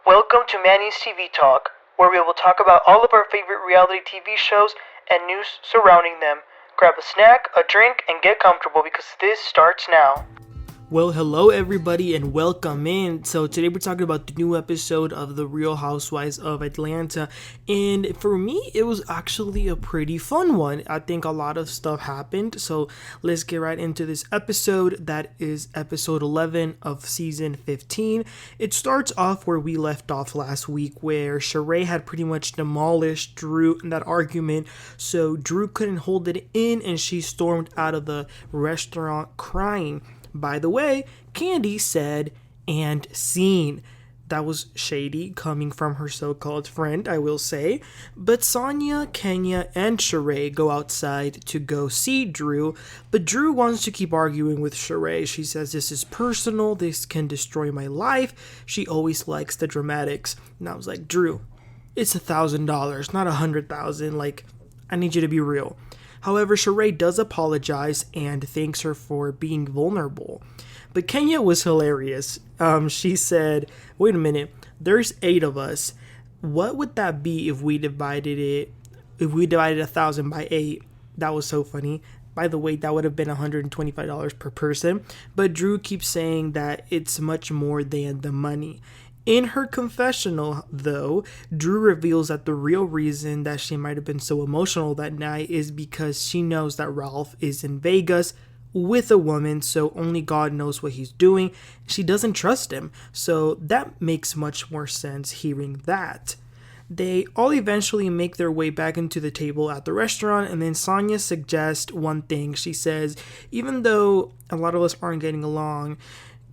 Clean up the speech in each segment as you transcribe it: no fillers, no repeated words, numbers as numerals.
Welcome to Manny's TV Talk, where we will talk about all of our favorite reality TV shows and news surrounding them. Grab a snack, a drink, and get comfortable because this starts now. Well, hello everybody and welcome in. So today we're talking about the new episode of the Real Housewives of Atlanta, and for me it was actually a pretty fun one. I think a lot of stuff happened, so let's get right into this episode. That is episode 11 of season 15. It starts off where we left off last week, where Shereé had pretty much demolished Drew in that argument, so Drew couldn't hold it in and she stormed out of the restaurant crying. By the way, Kandi said, "and scene." That was shady coming from her so-called friend, I will say. But Sanya, Kenya, and Shereé go outside to go see Drew. But Drew wants to keep arguing with Shereé. She says, "This is personal. This can destroy my life." She always likes the dramatics. And I was like, Drew, it's $1,000, not $100,000. Like, I need you to be real. However, Shereé does apologize and thanks her for being vulnerable. But Kenya was hilarious. She said, "Wait a minute, there's 8 of us. What would that be if we divided 1,000 by 8? That was so funny. By the way, that would have been $125 per person. But Drew keeps saying that it's much more than the money. In her confessional, though, Drew reveals that the real reason that she might have been so emotional that night is because she knows that Ralph is in Vegas with a woman, so only God knows what he's doing. She doesn't trust him, so that makes much more sense hearing that. They all eventually make their way back into the table at the restaurant, and then Sanya suggests one thing. She says, even though a lot of us aren't getting along,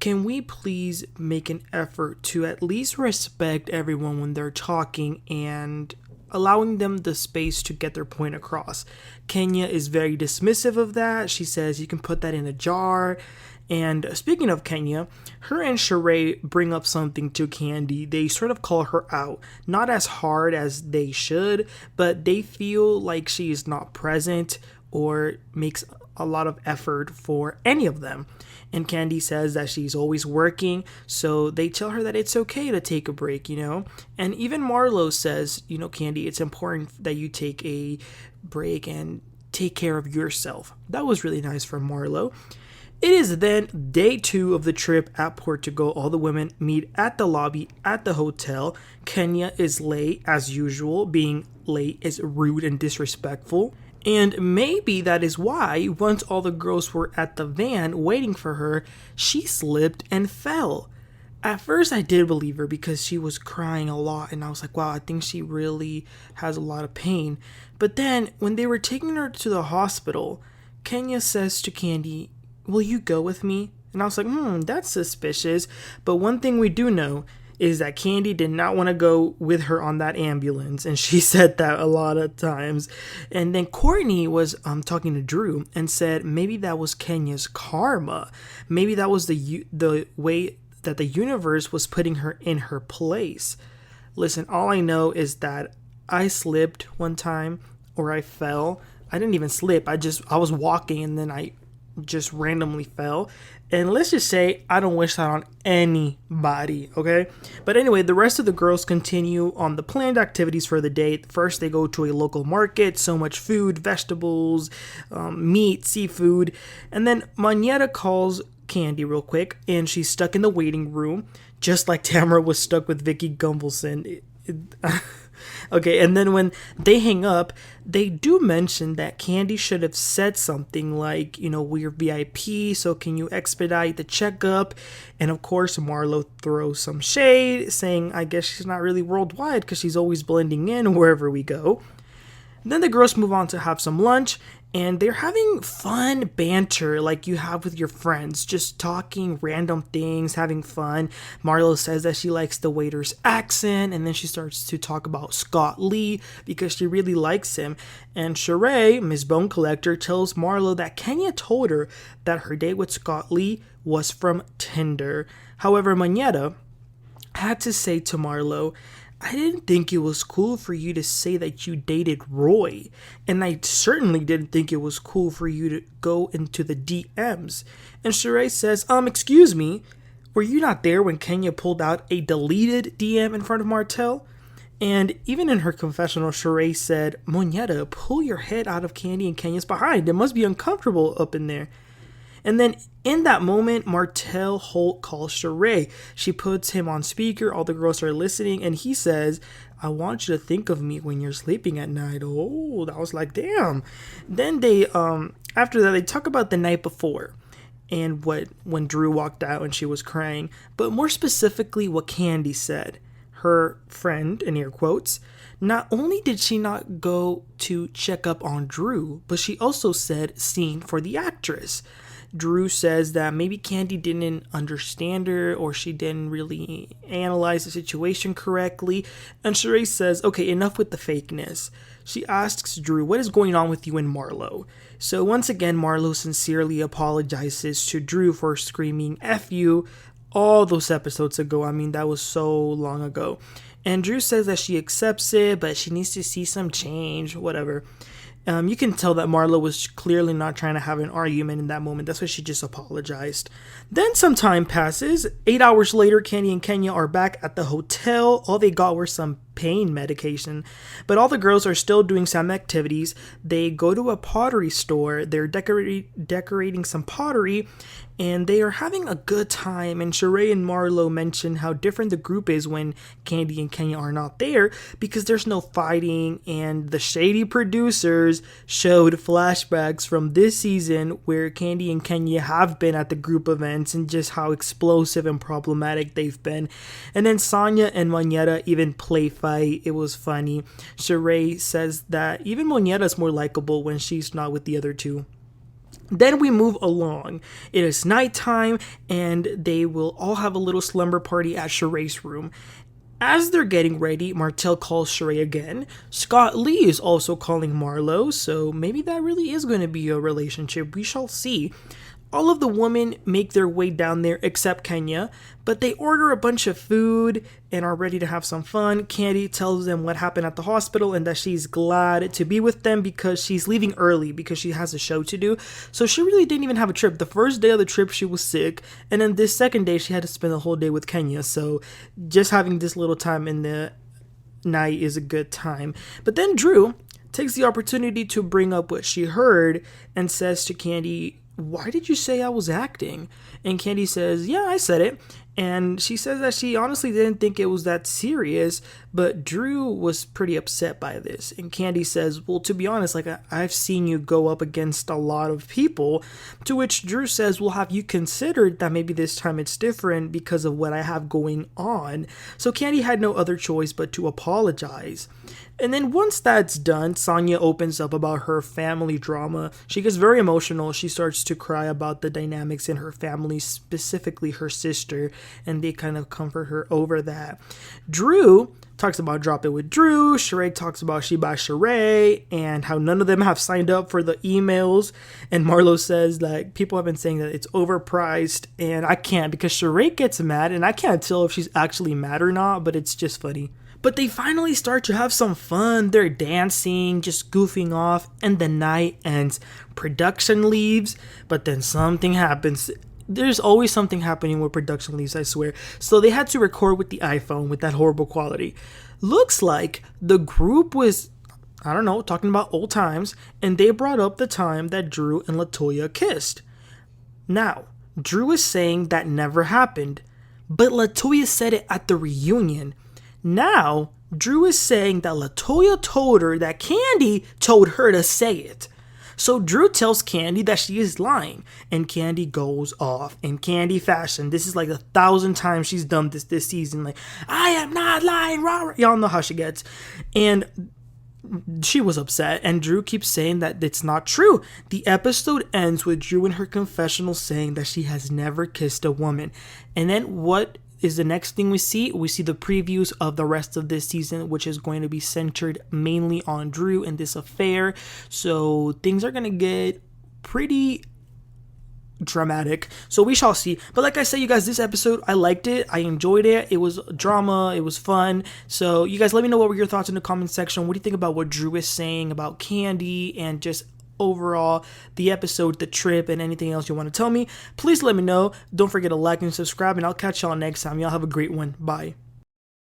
can we please make an effort to at least respect everyone when they're talking and allowing them the space to get their point across? Kenya is very dismissive of that. She says you can put that in a jar. And speaking of Kenya, her and Shereé bring up something to Kandi. They sort of call her out, not as hard as they should, but they feel like she is not present or makes a lot of effort for any of them. And Kandi says that she's always working, so they tell her that it's okay to take a break, And even Marlo says, Kandi, it's important that you take a break and take care of yourself. That was really nice from Marlo. It is then day 2 of the trip at Portugal. All the women meet at the lobby at the hotel. Kenya is late, as usual. Being late is rude and disrespectful. And maybe that is why, once all the girls were at the van waiting for her, she slipped and fell. At first, I did believe her because she was crying a lot, and I was like, wow, I think she really has a lot of pain. But then, when they were taking her to the hospital, Kenya says to Kandi, "Will you go with me?" And I was like, that's suspicious. But one thing we do know is that Kandi did not want to go with her on that ambulance, and she said that a lot of times. And then Courtney was talking to Drew and said maybe that was Kenya's karma. Maybe that was the way that the universe was putting her in her place. Listen, all I know is that I slipped one time, or I fell. I didn't even slip. I was walking and then I just randomly fell. And let's just say I don't wish that on anybody, okay? But anyway, the rest of the girls continue on the planned activities for the day. First, they go to a local market. So much food, vegetables, meat, seafood. And then Monyetta calls Kandi real quick, and she's stuck in the waiting room, just like Tamara was stuck with Vicky Gumbelson. Okay, and then when they hang up, they do mention that Kandi should have said something like, we're VIP, so can you expedite the checkup? And of course, Marlo throws some shade, saying, I guess she's not really worldwide because she's always blending in wherever we go. Then the girls move on to have some lunch, and they're having fun banter like you have with your friends, just talking random things, having fun. Marlo says that she likes the waiter's accent, and then she starts to talk about Scott Lee because she really likes him. And Shereé, Miss Bone Collector, tells Marlo that Kenya told her that her date with Scott Lee was from Tinder. However, Monyetta had to say to Marlo, I didn't think it was cool for you to say that you dated Roy. And I certainly didn't think it was cool for you to go into the DMs. And Shereé says, excuse me, Were you not there when Kenya pulled out a deleted DM in front of Martell? And even in her confessional, Shereé said, Monyetta, pull your head out of Kandi and Kenya's behind. It must be uncomfortable up in there. And then in that moment, Martell Holt calls Shereé. She puts him on speaker. All the girls are listening. And he says, I want you to think of me when you're sleeping at night. Oh, that was like, damn. Then they, after that, they talk about the night before. And when Drew walked out and she was crying. But more specifically, what Kandi said. Her friend, in air quotes, not only did she not go to check up on Drew, but she also said scene for the actress. Drew says that maybe Kandi didn't understand her or she didn't really analyze the situation correctly. And Shereé says, okay, enough with the fakeness. She asks Drew, what is going on with you and Marlo? So once again, Marlo sincerely apologizes to Drew for screaming F you all those episodes ago. I mean, that was so long ago. And Drew says that she accepts it, but she needs to see some change, whatever. You can tell that Marlo was clearly not trying to have an argument in that moment. That's why she just apologized. Then some time passes. 8 hours later, Kandi and Kenya are back at the hotel. All they got were some pain medication. But all the girls are still doing some activities. They go to a pottery store. They're decorating some pottery. And they are having a good time. And Shereé and Marlo mention how different the group is when Kandi and Kenya are not there, because there's no fighting. And the shady producers showed flashbacks from this season where Kandi and Kenya have been at the group events and just how explosive and problematic they've been. And then Sanya and Monyetta even play fight. It was funny. Shereé says that even Monyetta is more likable when she's not with the other two. Then we move along. It is nighttime, and they will all have a little slumber party at Shereé's room. As they're getting ready, Martell calls Shereé again. Scott Lee is also calling Marlo, so maybe that really is going to be a relationship. We shall see. All of the women make their way down there except Kenya, but they order a bunch of food and are ready to have some fun. Kandi tells them what happened at the hospital and that she's glad to be with them because she's leaving early because she has a show to do. So she really didn't even have a trip. The first day of the trip, she was sick. And then this second day, she had to spend the whole day with Kenya. So just having this little time in the night is a good time. But then Drew takes the opportunity to bring up what she heard and says to Kandi, why did you say I was acting? And Kandi says, yeah, I said it. And she says that she honestly didn't think it was that serious, but Drew was pretty upset by this. And Kandi says, well, to be honest, like I've seen you go up against a lot of people, to which Drew says, well, have you considered that maybe this time it's different because of what I have going on? So Kandi had no other choice but to apologize. And then once that's done, Sanya opens up about her family drama. She gets very emotional. She starts to cry about the dynamics in her family, specifically her sister, and they kind of comfort her over that. Drew talks about Drop It with Drew. Shereé talks about She by Shereé and how none of them have signed up for the emails. And Marlo says like people have been saying that it's overpriced, and I can't because Shereé gets mad and I can't tell if she's actually mad or not, but it's just funny. But they finally start to have some fun. They're dancing, just goofing off, and the night ends. Production leaves, but then something happens. There's always something happening with production leaves, I swear. So they had to record with the iPhone with that horrible quality. Looks like the group was, I don't know, talking about old times, and they brought up the time that Drew and LaToya kissed. Now, Drew is saying that never happened, but LaToya said it at the reunion. Now, Drew is saying that LaToya told her that Kandi told her to say it. So Drew tells Kandi that she is lying, and Kandi goes off in Kandi fashion. This is like 1,000 times she's done this season. Like, I am not lying, rah. Y'all know how she gets. And she was upset, and Drew keeps saying that it's not true. The episode ends with Drew in her confessional saying that she has never kissed a woman. And then what is the next thing we see? We see the previews of the rest of this season, which is going to be centered mainly on Drew and this affair. So things are going to get pretty dramatic. So we shall see. But like I said, you guys, this episode, I liked it. I enjoyed it. It was drama. It was fun. So you guys, let me know what were your thoughts in the comment section. What do you think about what Drew is saying about Kandi and just overall, the episode, the trip, and anything else you want to tell me, please let me know. Don't forget to like and subscribe, and I'll catch y'all next time. Y'all have a great one. Bye.